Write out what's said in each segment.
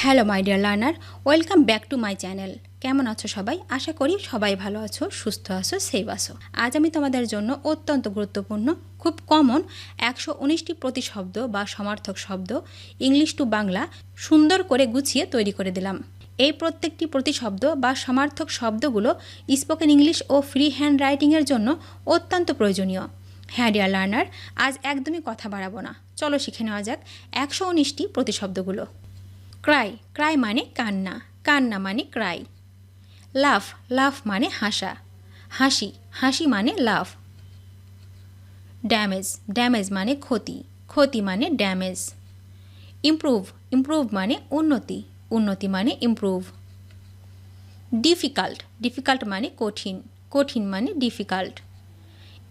Hello my dear learner, welcome back to my channel. কেমন আছো সবাই? আশা করি সবাই ভালো আছো, সুস্থ আছো, সেভ আছো। আজ আমি তোমাদের জন্য অত্যন্ত গুরুত্বপূর্ণ, খুব কমন 119টি প্রতিশব্দ বা সমার্থক শব্দ ইংলিশ টু বাংলা সুন্দর করে গুছিয়ে তৈরি করে দিলাম। এই প্রত্যেকটি প্রতিশব্দ বা সমার্থক শব্দগুলো স্পোকেন ইংলিশ ও ফ্রি হ্যান্ড রাইটিংয়ের জন্য অত্যন্ত প্রয়োজনীয়। হ্যাঁ ডিয়ার লার্নার, আজ একদমই কথা বাড়াবো না, চলো শিখে নেওয়া যাক 119টি প্রতিশব্দগুলো। ক্রাই, ক্রাই মানে কান্না, কান্না মানে ক্রাই। লাফ, লাফ মানে হাসা, হাসি, হাসি মানে লাফ। ড্যামেজ, ড্যামেজ মানে ক্ষতি, ক্ষতি মানে ড্যামেজ। ইমপ্রুভ, ইমপ্রুভ মানে উন্নতি, উন্নতি মানে ইমপ্রুভ। ডিফিকাল্ট, ডিফিকাল্ট মানে কঠিন, কঠিন মানে ডিফিকাল্ট।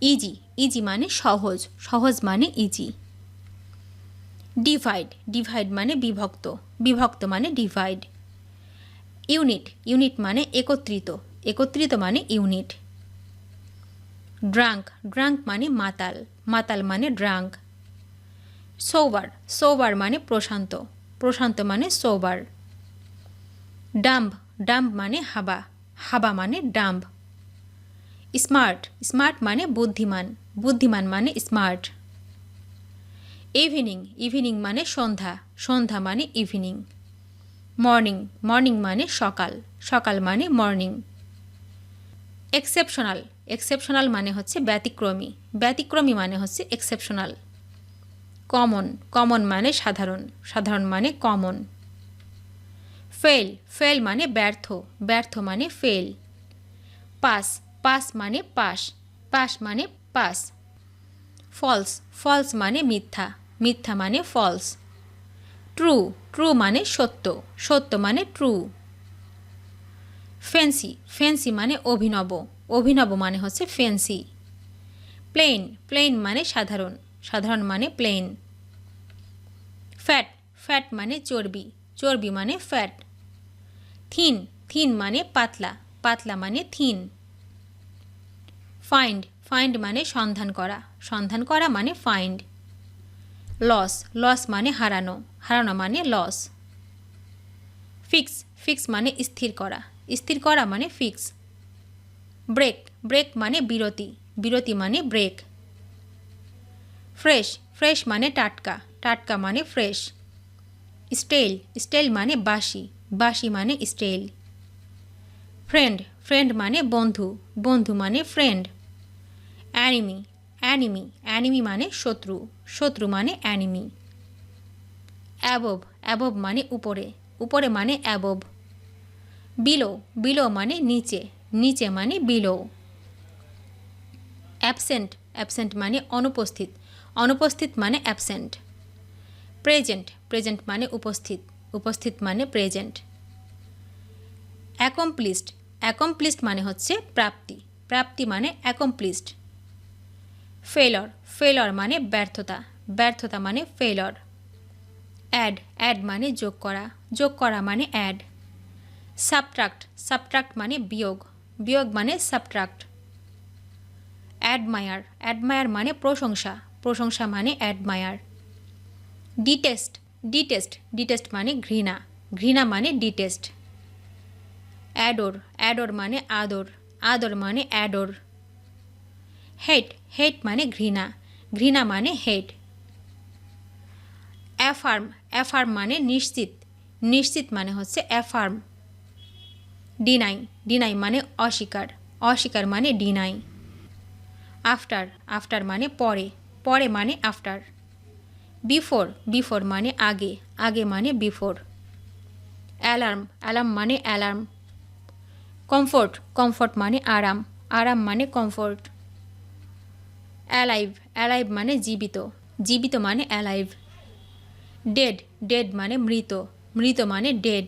ইজি, ইজি মানে সহজ, সহজ মানে ইজি। ডিভাইড, ডিভাইড মানে বিভক্ত, বিভক্ত মানে ডিভাইড। ইউনিট, ইউনিট মানে একত্রিত, একত্রিত মানে ইউনিট। ড্রাঙ্ক, ড্রাঙ্ক মানে মাতাল, মাতাল মানে ড্রাঙ্ক। সোবার, সোবার মানে প্রশান্ত, প্রশান্ত মানে সোবার। ডাম্ব, ডাম্ব মানে হাবা, হাবা মানে ডাম্ব। স্মার্ট, স্মার্ট মানে বুদ্ধিমান, বুদ্ধিমান মানে স্মার্ট। ইভিনিং, ইভিনিং মানে সন্ধ্যা, সন্ধ্যা মানে ইভিনিং। মর্নিং, মর্নিং মানে সকাল, সকাল মানে মর্নিং। এক্সেপশনাল, এক্সেপশনাল মানে হচ্ছে ব্যতিক্রমী, ব্যতিক্রমী মানে হচ্ছে এক্সেপশনাল। কমন, কমন মানে সাধারণ, সাধারণ মানে কমন। ফেল, ফেল মানে ব্যর্থ, ব্যর্থ মানে ফেল। পাস, পাস মানে পাস, পাস মানে পাস। ফলস, ফলস মানে মিথ্যা, মিথ্যা মানে ফলস। ট্রু, ট্রু মানে সত্য, সত্য মানে ট্রু। ফ্যান্সি, ফ্যান্সি মানে অভিনব, অভিনব মানে হচ্ছে ফ্যান্সি। প্লেন, প্লেন মানে সাধারণ, সাধারণ মানে প্লেন। ফ্যাট, ফ্যাট মানে চর্বি, চর্বি মানে ফ্যাট। থিন, থিন মানে পাতলা, পাতলা মানে থিন। ফাইন্ড, ফাইন্ড মানে সন্ধান করা, সন্ধান করা মানে ফাইন্ড। লস, লস মানে হারানো, হারানো মানে লস। ফিক্স, ফিক্স মানে স্থির করা, স্থির করা মানে ফিক্স। ব্রেক, ব্রেক মানে বিরতি, বিরতি মানে ব্রেক। ফ্রেশ, ফ্রেশ মানে টাটকা, টাটকা মানে ফ্রেশ। স্টেল, স্টেল মানে বাসি, বাসি মানে স্টেল। ফ্রেন্ড, ফ্রেন্ড মানে বন্ধু, বন্ধু মানে ফ্রেন্ড। অ্যানিমি, অ্যানিমি, অ্যানিমি মানে শত্রু, শত্রু মানে অ্যানিমি। অ্যাবভ, অ্যাবভ মানে উপরে, উপরে মানে অ্যাবভ। বিলো, বিলো মানে নিচে, নিচে মানে বিলো। অ্যাবসেন্ট, অ্যাবসেন্ট মানে অনুপস্থিত, অনুপস্থিত মানে অ্যাবসেন্ট। প্রেজেন্ট, প্রেজেন্ট মানে উপস্থিত, উপস্থিত মানে প্রেজেন্ট। অ্যাকমপ্লিশড, অ্যাকমপ্লিশড মানে হচ্ছে প্রাপ্তি, প্রাপ্তি মানে অ্যাকমপ্লিশড। ফেলর, ফেলর মানে ব্যর্থতা, ব্যর্থতা মানে ফেলর। অ্যাড, অ্যাড মানে যোগ করা, যোগ করা মানে অ্যাড। সাবট্রাক্ট, সাবট্রাক্ট মানে বিয়োগ, বিয়োগ মানে সাবট্রাক্ট। অ্যাডমায়ার, অ্যাডমায়ার মানে প্রশংসা, প্রশংসা মানে অ্যাডমায়ার। ডিটেস্ট, ডিটেস্ট, ডিটেস্ট মানে ঘৃণা, ঘৃণা মানে ডিটেস্ট। অ্যাডোর, অ্যাডোর মানে আদর, আদর মানে অ্যাডোর। হেট, হেট মানে ঘৃণা, ঘৃণা মানে হেট। অ্যাফার্ম, অ্যাফার্ম মানে নিশ্চিত, নিশ্চিত মানে হচ্ছে অ্যাফার্ম। ডিনাই, ডিনাই মানে অস্বীকার, অস্বীকার মানে ডিনাই। আফটার, আফটার মানে পরে, পরে মানে আফটার। বিফোর, বিফোর মানে আগে, আগে মানে বিফোর। অ্যালার্ম, অ্যালার্ম মানে অ্যালার্ম। কমফোর্ট, কমফোর্ট মানে আরাম, আরাম মানে কমফোর্ট। অ্যালাইভ, অ্যালাইভ মানে জীবিত, জীবিত মানে অ্যালাইভ। ডেড, ডেড মানে মৃত, মৃত মানে ডেড।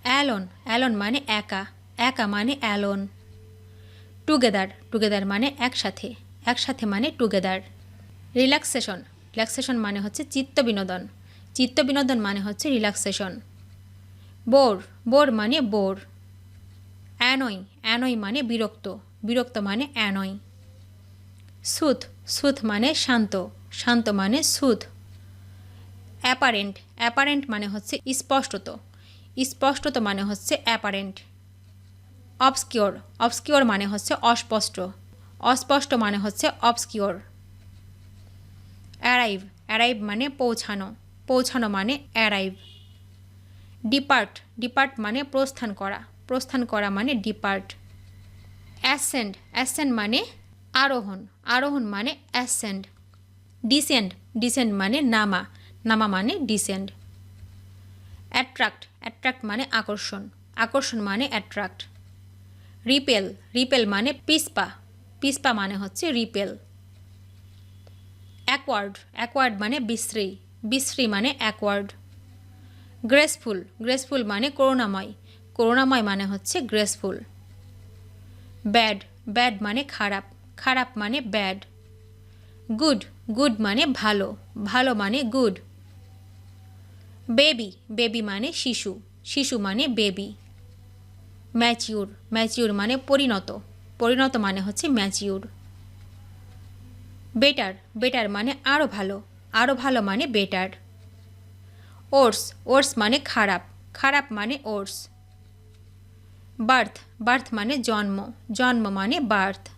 অ্যালোন, অ্যালোন মানে একা, একা মানে অ্যালোন। টুগেদার, টুগেদার মানে একসাথে, একসাথে মানে টুগেদার। রিল্যাক্সেশন, রিল্যাক্সেশন মানে হচ্ছে চিত্ত বিনোদন, চিত্ত বিনোদন মানে হচ্ছে রিল্যাক্সেশন। বোর, বোর মানে বোর। অ্যানয়, অ্যানয় মানে বিরক্ত, বিরক্ত মানে অ্যানয়। সুথ, সুথ মানে শান্ত, শান্ত মানে সুথ। অ্যাপারেন্ট, অ্যাপারেন্ট মানে হচ্ছে স্পষ্টত, স্পষ্টত মানে হচ্ছে অ্যাপারেন্ট। অবস্কিওর, অবস্কিওর মানে হচ্ছে অস্পষ্ট, অস্পষ্ট মানে হচ্ছে অবস্কিওর। অ্যারাইভ, অ্যারাইভ মানে পৌঁছানো, পৌঁছানো মানে অ্যারাইভ। ডিপার্ট, ডিপার্ট মানে প্রস্থান করা, প্রস্থান করা মানে ডিপার্ট। অ্যাসেন্ড, অ্যাসেন্ড মানে আরোহণ, আরোহণ মানে অ্যাসেন্ড। ডিসেন্ড, ডিসেন্ড মানে নামা, নামা মানে ডিসেন্ড। অ্যাট্রাক্ট, অ্যাট্রাক্ট মানে আকর্ষণ, আকর্ষণ মানে অ্যাট্রাক্ট। রিপেল, রিপেল মানে পিসপা, পিসপা মানে হচ্ছে রিপেল। অ্যাকওয়ার্ড, অ্যাকওয়ার্ড মানে বিশ্রী, বিশ্রী মানে অ্যাকওয়ার্ড। গ্রেসফুল, গ্রেসফুল মানে করুণাময়, করুণাময় মানে হচ্ছে গ্রেসফুল। ব্যাড, ব্যাড মানে খারাপ, খারাপ মানে ব্যাড। গুড, গুড মানে ভালো, ভালো মানে গুড। বেবি, বেবি মানে শিশু, শিশু মানে বেবি। ম্যাচিউর, ম্যাচিউর মানে পরিণত, পরিণত মানে হচ্ছে ম্যাচিউর। বেটার, বেটার মানে আরও ভালো, আরও ভালো মানে বেটার। ওর্স, ওর্স মানে খারাপ, খারাপ মানে ওর্স। বার্থ, বার্থ মানে জন্ম, জন্ম মানে বার্থ।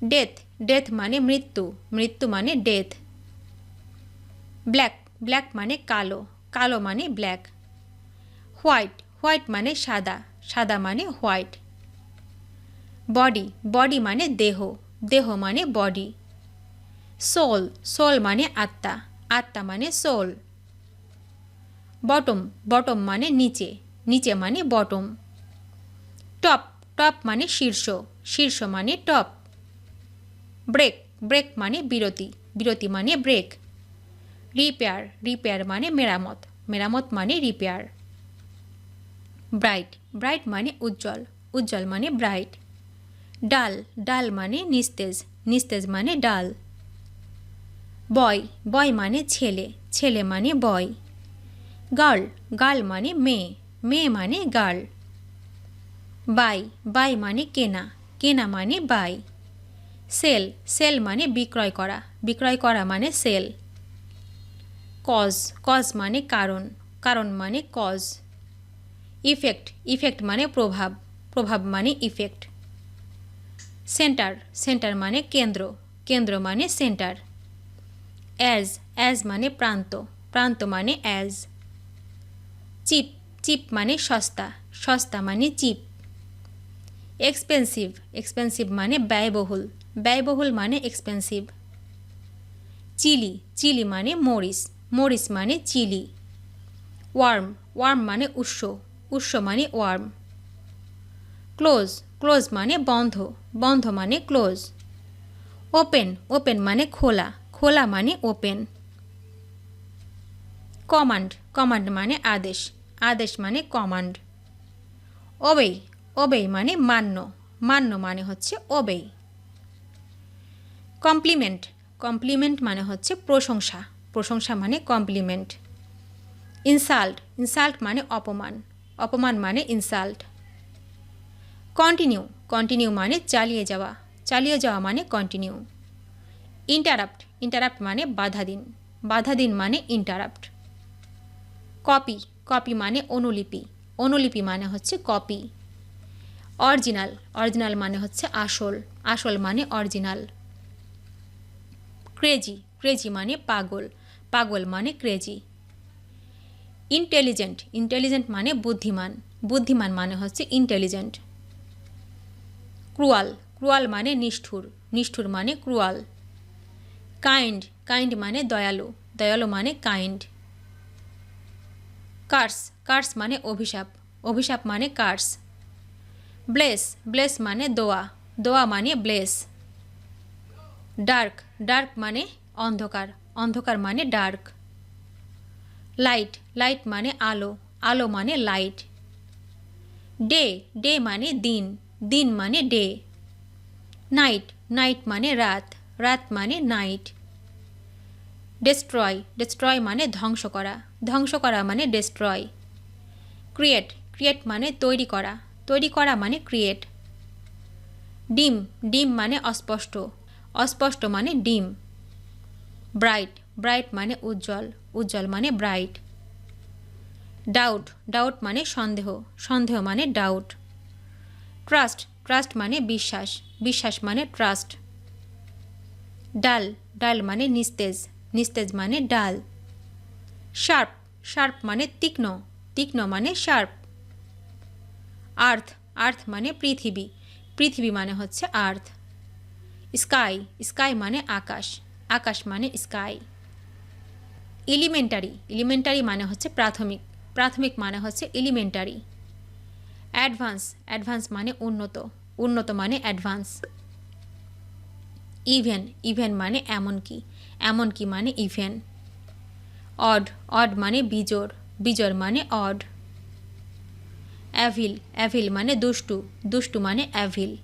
ডেথ, ডেথ মানে মৃত্যু, মৃত্যু মানে ডেথ। ব্ল্যাক, ব্ল্যাক মানে কালো, কালো মানে ব্ল্যাক। হোয়াইট, হোয়াইট মানে সাদা, সাদা মানে হোয়াইট। বডি, বডি মানে দেহ, দেহ মানে বডি। সোল, সোল মানে আত্মা, আত্মা মানে সোল। বটম, বটম মানে নিচে, নিচে মানে বটম। টপ, টপ মানে শীর্ষ, শীর্ষ মানে টপ। ব্রেক, ব্রেক মানে বিরতি, বিরতি মানে ব্রেক। রিপেয়ার, রিপেয়ার মানে মেরামত, মেরামত মানে রিপেয়ার। ব্রাইট, ব্রাইট মানে উজ্জ্বল, উজ্জ্বল মানে ব্রাইট। ডাল, ডাল মানে নিস্তেজ, নিস্তেজ মানে ডাল। বয়, বয় মানে ছেলে, ছেলে মানে বয়। গার্ল, গার্ল মানে মেয়ে, মেয়ে মানে গার্ল। বাই, বাই মানে কেনা, কেনা মানে বাই। সেল, সেল মানে বিক্রয় করা, বিক্রয় করা মানে সেল। কজ, কজ মানে কারণ, কারণ মানে কজ। ইফেক্ট, ইফেক্ট মানে প্রভাব, প্রভাব মানে ইফেক্ট। সেন্টার, সেন্টার মানে কেন্দ্র, কেন্দ্র মানে সেন্টার। অ্যাজ, অ্যাজ মানে প্রান্ত, প্রান্ত মানে অ্যাজ। চিপ, চিপ মানে সস্তা, সস্তা মানে চিপ। এক্সপেন্সিভ, এক্সপেন্সিভ মানে ব্যয়বহুল, ব্যয়বহুল মানে এক্সপেন্সিভ। চিলি, চিলি মানে মরিচ, মরিচ মানে চিলি। ওয়ার্ম, ওয়ার্ম মানে উৎস, উৎস মানে ওয়ার্ম। ক্লোজ, ক্লোজ মানে বন্ধ, বন্ধ মানে ক্লোজ। ওপেন, ওপেন মানে খোলা, খোলা মানে ওপেন। কমান্ড, কমান্ড মানে আদেশ, আদেশ মানে কমান্ড। ওবে, ওবে মানে মান্য, মান্য মানে হচ্ছে ওবে। কমপ্লিমেন্ট, কমপ্লিমেন্ট মানে হচ্ছে প্রশংসা, প্রশংসা মানে কমপ্লিমেন্ট। ইনসাল্ট, ইনসাল্ট মানে অপমান, অপমান মানে ইনসাল্ট। কন্টিনিউ, কন্টিনিউ মানে চালিয়ে যাওয়া, চালিয়ে যাওয়া মানে কন্টিনিউ। ইন্টারাপ্ট, ইন্টারাপ্ট মানে বাধা দিন, বাধা দিন মানে ইন্টারাপ্ট। কপি, কপি মানে অনুলিপি, অনুলিপি মানে হচ্ছে কপি। অরিজিনাল, অরিজিনাল মানে হচ্ছে আসল, আসল মানে অরিজিনাল। ক্রেজি, ক্রেজি মানে পাগল, পাগল মানে ক্রেজি। ইন্টেলিজেন্ট, ইন্টেলিজেন্ট মানে বুদ্ধিমান, বুদ্ধিমান মানে হচ্ছে ইন্টেলিজেন্ট। ক্রুয়াল, ক্রুয়াল মানে নিষ্ঠুর, নিষ্ঠুর মানে ক্রুয়াল। কাইন্ড, কাইন্ড মানে দয়ালু, দয়ালু মানে কাইন্ড। কার্স, কার্স মানে অভিশাপ, অভিশাপ মানে কার্স। ব্লেস, ব্লেস মানে দোয়া, দোয়া মানে ব্লেস। ডার্ক, ডার্ক মানে অন্ধকার, অন্ধকার মানে ডার্ক। লাইট, লাইট মানে আলো, আলো মানে লাইট। ডে, ডে মানে দিন, দিন মানে ডে। নাইট, নাইট মানে রাত, রাত মানে নাইট। ডেস্ট্রয়, ডেস্ট্রয় মানে ধ্বংস করা, ধ্বংস করা মানে ডেস্ট্রয়। ক্রিয়েট, ক্রিয়েট মানে তৈরি করা, তৈরি করা মানে ক্রিয়েট। ডিম, ডিম মানে অস্পষ্ট, অস্পষ্ট মানে ডিম। ব্রাইট, ব্রাইট মানে উজ্জ্বল, উজ্জ্বল মানে ব্রাইট। ডাউট, ডাউট মানে সন্দেহ, সন্দেহ মানে ডাউট। ট্রাস্ট, ট্রাস্ট মানে বিশ্বাস, বিশ্বাস মানে ট্রাস্ট। ডাল, ডাল মানে নিস্তেজ, নিস্তেজ মানে ডাল। শার্প, শার্প মানে তীক্ষ্ণ, তীক্ষ্ণ মানে শার্প। আর্থ, আর্থ মানে পৃথিবী, পৃথিবী মানে হচ্ছে আর্থ। স্কাই, স্কাই মানে আকাশ, আকাশ মানে স্কাই। এলিমেন্টারি, এলিমেন্টারি মানে হচ্ছে প্রাথমিক, প্রাথমিক মানে হচ্ছে এলিমেন্টারি। অ্যাডভান্স, অ্যাডভান্স মানে উন্নত, উন্নত মানে অ্যাডভান্স। ইভেন, ইভেন মানে এমনকি, এমনকি মানে ইভেন। অড, অড মানে বিজোড়, বিজোড় মানে অড। অ্যাভিল, অ্যাভিল মানে দুষ্টু, দুষ্টু মানে অ্যাভিল।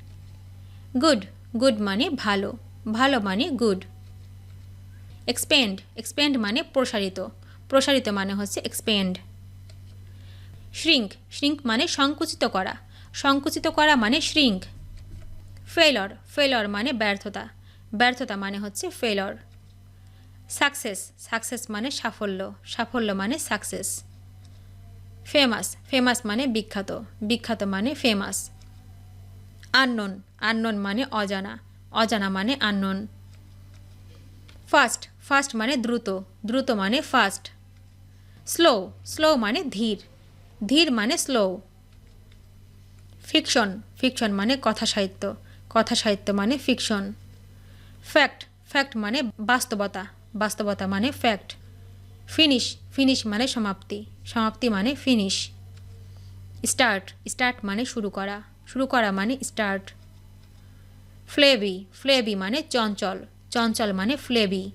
গুড, গুড মানে ভালো, ভালো মানে গুড। এক্সপেন্ড, এক্সপেন্ড মানে প্রসারিত, প্রসারিত মানে হচ্ছে এক্সপেন্ড। শ্রিঙ্ক, শ্রিঙ্ক মানে সংকুচিত করা, সংকুচিত করা মানে শ্রিঙ্ক। ফেলর, ফেলর মানে ব্যর্থতা, ব্যর্থতা মানে হচ্ছে ফেলর। সাকসেস, সাকসেস মানে সাফল্য, সাফল্য মানে সাকসেস। ফেমাস, ফেমাস মানে বিখ্যাত, বিখ্যাত মানে ফেমাস। আননোন, আননোন মানে অজানা, অজানা মানে আননোন। ফাস্ট, ফাস্ট মানে দ্রুত, দ্রুত মানে ফাস্ট। স্লো, স্লো মানে ধীর, ধীর মানে স্লো। ফিকশন, ফিকশন মানে কথা সাহিত্য, কথা সাহিত্য মানে ফিকশন। ফ্যাক্ট, ফ্যাক্ট মানে বাস্তবতা, বাস্তবতা মানে ফ্যাক্ট। ফিনিশ, ফিনিশ মানে সমাপ্তি, সমাপ্তি মানে ফিনিশ। স্টার্ট, স্টার্ট মানে শুরু করা, শুরু করা মানে স্টার্ট। ফ্লেভি, ফ্লেভি মানে চঞ্চল, চঞ্চল মানে ফ্লেভি।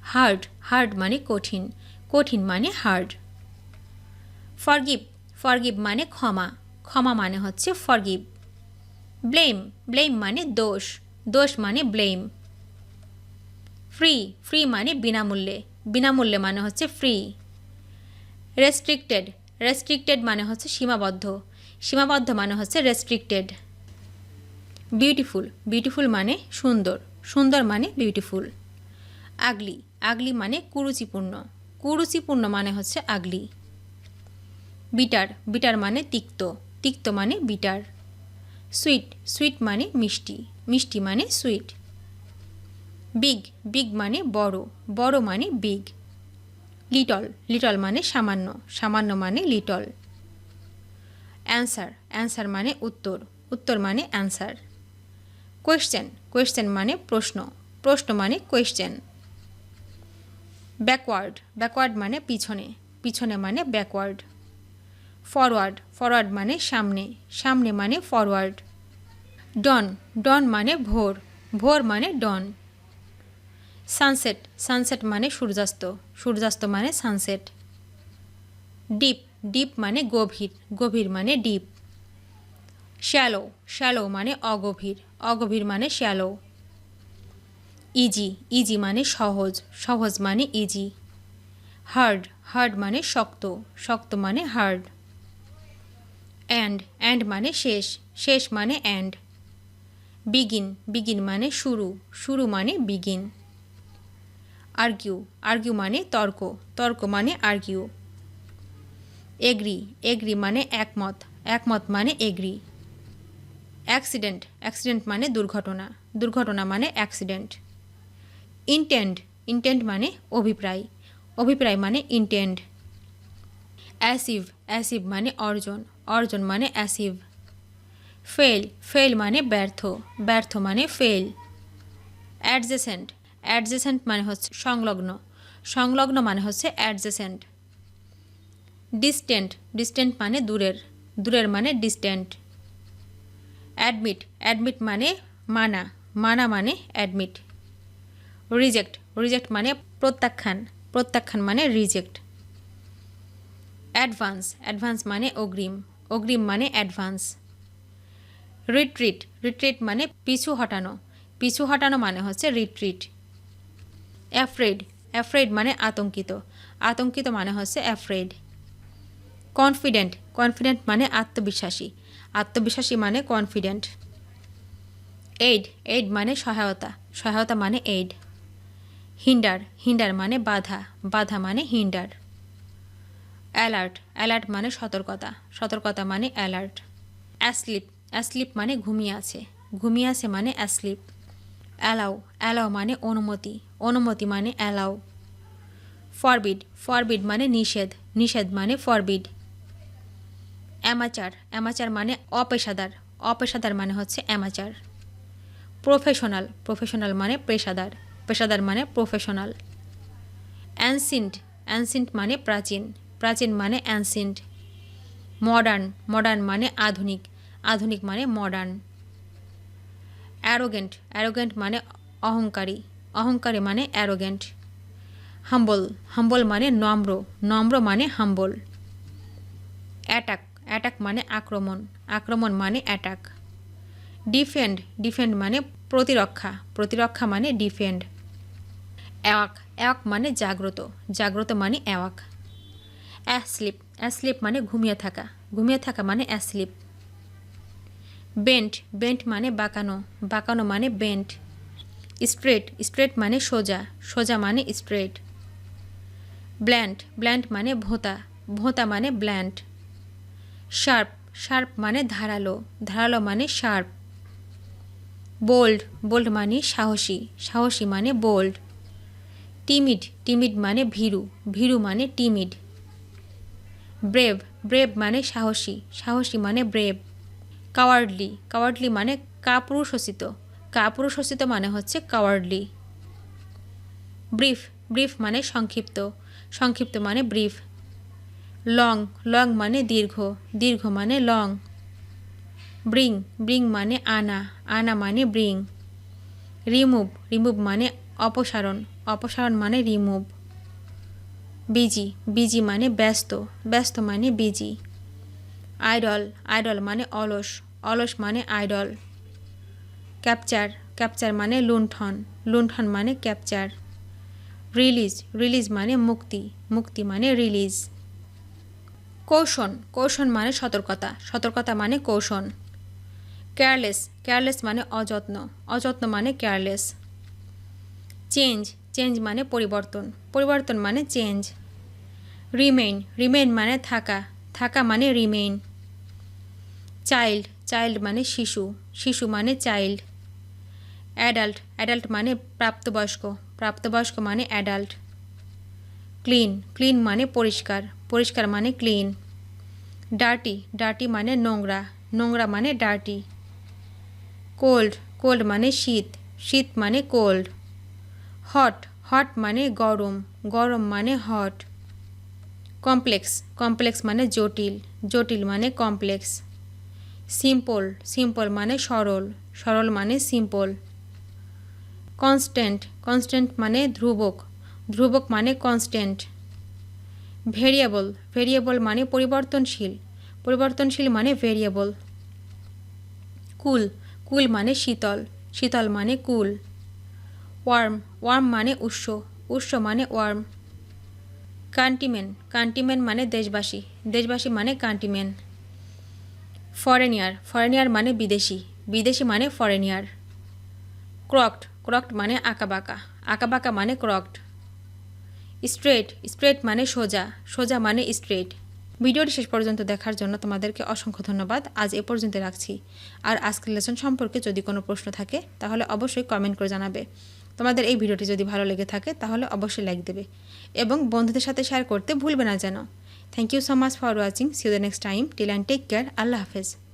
হার্ড, হার্ড মানে কঠিন, কঠিন মানে হার্ড। ফরগিভ, ফরগিভ মানে ক্ষমা, ক্ষমা মানে হচ্ছে ফরগিভ। ব্লেম, ব্লেম মানে দোষ, দোষ মানে ব্লেম। ফ্রি, ফ্রি মানে বিনামূল্যে, বিনামূল্যে মানে হচ্ছে ফ্রি। রেস্ট্রিক্টেড, রেস্ট্রিক্টেড মানে হচ্ছে সীমাবদ্ধ, সীমাবদ্ধ মানে হচ্ছে রেস্ট্রিক্টেড। বিউটিফুল, বিউটিফুল মানে সুন্দর, সুন্দর মানে বিউটিফুল। আগলি, আগলি মানে কুরুচিপূর্ণ, কুরুচিপূর্ণ মানে হচ্ছে আগলি। বিটার, বিটার মানে তিক্ত, তিক্ত মানে বিটার। সুইট, সুইট মানে মিষ্টি, মিষ্টি মানে সুইট। বিগ, বিগ মানে বড়, বড় মানে বিগ। লিটল, লিটল মানে সামান্য, সামান্য মানে লিটল। অ্যান্সার, অ্যান্সার মানে উত্তর, উত্তর মানে অ্যান্সার। কোয়েশ্চেন, কোয়েশ্চেন মানে প্রশ্ন, প্রশ্ন মানে কোয়েশ্চেন। ব্যাকওয়ার্ড, ব্যাকওয়ার্ড মানে পিছনে, পিছনে মানে ব্যাকওয়ার্ড। ফরওয়ার্ড, ফরওয়ার্ড মানে সামনে, সামনে মানে ফরওয়ার্ড। ডন, ডন মানে ভোর, ভোর মানে ডন। সানসেট, সানসেট মানে সূর্যাস্ত, সূর্যাস্ত মানে সানসেট। ডিপ, ডিপ মানে গভীর, গভীর মানে ডিপ। শ্যালো, শ্যালো মানে অগভীর, অগভীর মানে শ্যালো। ইজি, ইজি মানে সহজ, সহজ মানে ইজি। হার্ড, হার্ড মানে শক্ত, শক্ত মানে হার্ড। অ্যান্ড, অ্যান্ড মানে শেষ, শেষ মানে অ্যান্ড। বিগিন, বিগিন মানে শুরু, শুরু মানে বিগিন। আর্গিউ, আর্গিউ মানে তর্ক, তর্ক মানে আর্গিউ। এগ্রি, এগ্রি মানে একমত, একমত মানে এগ্রি। অ্যাক্সিডেন্ট, অ্যাক্সিডেন্ট মানে দুর্ঘটনা, দুর্ঘটনা মানে অ্যাক্সিডেন্ট। ইন্টেন্ড, ইন্টেন্ড মানে অভিপ্রায়, অভিপ্রায় মানে ইন্টেন্ড। অ্যাসিভ, অ্যাসিভ মানে অর্জন, অর্জন মানে অ্যাসিভ। ফেল, ফেল মানে ব্যর্থ, ব্যর্থ মানে ফেল। অ্যাডজেসেন্ট, অ্যাডজেসেন্ট মানে হচ্ছে সংলগ্ন, সংলগ্ন মানে হচ্ছে অ্যাডজেসেন্ট। ডিস্টেন্ট, ডিস্টেন্ট মানে দূরের, দূরের মানে ডিস্টেন্ট। অ্যাডমিট, অ্যাডমিট মানে মানা, মানা মানে অ্যাডমিট। রিজেক্ট, রিজেক্ট মানে প্রত্যাখ্যান, প্রত্যাখ্যান মানে রিজেক্ট। অ্যাডভান্স, অ্যাডভান্স মানে অগ্রিম, অগ্রিম মানে অ্যাডভান্স। রিট্রিট, রিট্রিট মানে পিছু হটানো, পিছু হটানো মানে হচ্ছে রিট্রিট। অ্যাফ্রেড, অ্যাফ্রেড মানে আতঙ্কিত, আতঙ্কিত মানে হচ্ছে অ্যাফ্রেড। কনফিডেন্ট, কনফিডেন্ট মানে আত্মবিশ্বাসী, আত্মবিশ্বাসী মানে কনফিডেন্ট। এইড, এইড মানে সহায়তা, সহায়তা মানে এইড। হিন্ডার, হিন্ডার মানে বাধা, বাধা মানে হিন্ডার। অ্যালার্ট, অ্যালার্ট মানে সতর্কতা, সতর্কতা মানে অ্যালার্ট। অ্যাসলিপ, অ্যাসলিপ মানে ঘুমিয়ে আছে, ঘুমিয়ে আছে মানে অ্যাসলিপ। অ্যালাউ, অ্যালাউ মানে অনুমতি, অনুমতি মানে অ্যালাউ। ফরবিড, ফরবিড মানে নিষেধ, নিষেধ মানে ফরবিড। অ্যামাচার, অ্যামাচার মানে অপেশাদার, অপেশাদার মানে হচ্ছে অ্যামাচার। প্রফেশনাল, প্রফেশনাল মানে পেশাদার, পেশাদার মানে প্রফেশনাল। অ্যানসিন্ট, অ্যানসিন্ট মানে প্রাচীন, প্রাচীন মানে অ্যানসিন্ট। মডার্ন, মডার্ন মানে আধুনিক, আধুনিক মানে মডার্ন। অ্যারোগেন্ট, অ্যারোগেন্ট মানে অহংকারী, অহংকারী মানে অ্যারোগেন্ট। হাম্বল, হাম্বল মানে নম্র, নম্র মানে হাম্বল। অ্যাটাক, অ্যাটাক মানে আক্রমণ, আক্রমণ মানে অ্যাটাক। ডিফেন্ড, ডিফেন্ড মানে প্রতিরক্ষা, প্রতিরক্ষা মানে ডিফেন্ড। অ্যাওয়াক, অ্যাওয়াক মানে জাগ্রত, জাগ্রত মানে অ্যাওয়াক। অ্যাসলিপ, অ্যাসলিপ মানে ঘুমিয়ে থাকা, ঘুমিয়ে থাকা মানে অ্যাসলিপ। বেন্ট, বেন্ট মানে বাঁকানো, বাঁকানো মানে বেন্ট। স্ট্রেট, স্ট্রেট মানে সোজা, সোজা মানে স্ট্রেট। ব্ল্যান্ট, ব্ল্যান্ট মানে ভোঁতা, ভোঁতা মানে ব্ল্যান্ট। শার্প, শার্প মানে ধারালো, ধারালো মানে শার্প। বোল্ড, বোল্ড মানে সাহসী, সাহসী মানে বোল্ড। টিমিড, টিমিড মানে ভীরু, ভীরু মানে টিমিড। ব্রেভ, ব্রেভ মানে সাহসী, সাহসী মানে ব্রেভ। কাওয়ার্ডলি, কাওয়ার্ডলি মানে কাপুরুষোচিত, কাপুরুষোচিত মানে হচ্ছে কাওয়ার্ডলি। ব্রিফ, ব্রিফ মানে সংক্ষিপ্ত, সংক্ষিপ্ত মানে ব্রিফ। লং, লং মানে দীর্ঘ, দীর্ঘ মানে লং। ব্রিং, ব্রিং মানে আনা, আনা মানে ব্রিং। রিমুভ, রিমুভ মানে অপসারণ, অপসারণ মানে রিমুভ। বিজি, বিজি মানে ব্যস্ত, ব্যস্ত মানে বিজি। আইডল, আইডল মানে অলস, অলস মানে আইডল। ক্যাপচার, ক্যাপচার মানে লুণ্ঠন, লুণ্ঠন মানে ক্যাপচার। রিলিজ, রিলিজ মানে মুক্তি, মুক্তি মানে রিলিজ। কৌশন, কৌশন মানে সতর্কতা, সতর্কতা মানে কৌশন। কেয়ারলেস, কেয়ারলেস মানে অযত্ন, অযত্ন মানে কেয়ারলেস। চেঞ্জ, চেঞ্জ মানে পরিবর্তন, পরিবর্তন মানে চেঞ্জ। রিমেইন, রিমেইন মানে থাকা, থাকা মানে রিমেইন। চাইল্ড, চাইল্ড মানে শিশু, শিশু মানে চাইল্ড। অ্যাডাল্ট, অ্যাডাল্ট মানে প্রাপ্তবয়স্ক, প্রাপ্তবয়স্ক মানে অ্যাডাল্ট। ক্লিন, ক্লিন মানে পরিষ্কার, পরিষ্কার মানে ক্লিন। ডার্টি, ডার্টি মানে নোংরা, নোংরা মানে ডার্টি। কোল্ড, কোল্ড মানে শীত, শীত মানে কোল্ড। হট, হট মানে গরম, গরম মানে হট। কমপ্লেক্স, কমপ্লেক্স মানে জটিল, জটিল মানে কমপ্লেক্স। সিম্পল, সিম্পল মানে সরল, সরল মানে সিম্পল। কনস্ট্যান্ট, কনস্ট্যান্ট মানে ধ্রুবক, ধ্রুবক মানে কনস্ট্যান্ট। ভেরিয়েবল, ভেরিয়েবল মানে পরিবর্তনশীল, পরিবর্তনশীল মানে ভেরিয়েবল। কুল, কুল মানে শীতল, শীতল মানে কুল। ওয়ার্ম, ওয়ার্ম মানে উৎস, উৎস মানে ওয়ার্ম। কান্টিমেন, কান্টিমেন মানে দেশবাসী, দেশবাসী মানে কান্টিমেন। ফরেনিয়ার, ফরেনিয়ার মানে বিদেশি, বিদেশি মানে ফরেনিয়ার। ক্রকড, ক্রকড মানে আঁকাবাঁকা, আঁকাবাঁকা মানে ক্রকড। স্ট্রেট, স্ট্রেট মানে সোজা, সোজা মানে স্ট্রেট। ভিডিওটি শেষ পর্যন্ত দেখার জন্য তোমাদেরকে অসংখ্য ধন্যবাদ। আজ এ পর্যন্ত রাখছি। আর আজকের লেসন সম্পর্কে যদি কোনো প্রশ্ন থাকে তাহলে অবশ্যই কমেন্ট করে জানাবে। তোমাদের এই ভিডিওটি যদি ভালো লেগে থাকে তাহলে অবশ্যই লাইক দেবে এবং বন্ধুদের সাথে শেয়ার করতে ভুলবে না যেন। Thank you so much for watching. See you the next time. Till and take care. আল্লাহ হাফেজ।